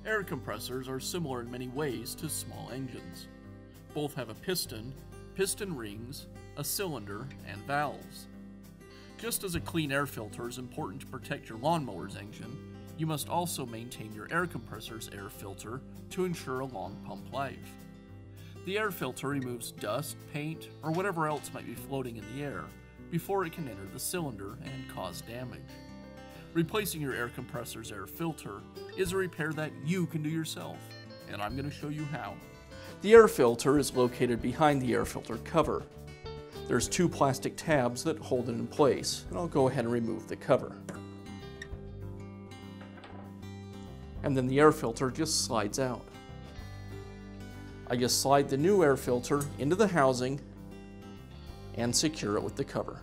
Air compressors are similar in many ways to small engines. Both have a piston, piston rings, a cylinder, and valves. Just as a clean air filter is important to protect your lawnmower's engine, you must also maintain your air compressor's air filter to ensure a long pump life. The air filter removes dust, paint, or whatever else might be floating in the air before it can enter the cylinder and cause damage. Replacing your air compressor's air filter is a repair that you can do yourself, and I'm going to show you how. The air filter is located behind the air filter cover. There's two plastic tabs that hold it in place, and I'll go ahead and remove the cover. And then the air filter just slides out. I just slide the new air filter into the housing and secure it with the cover.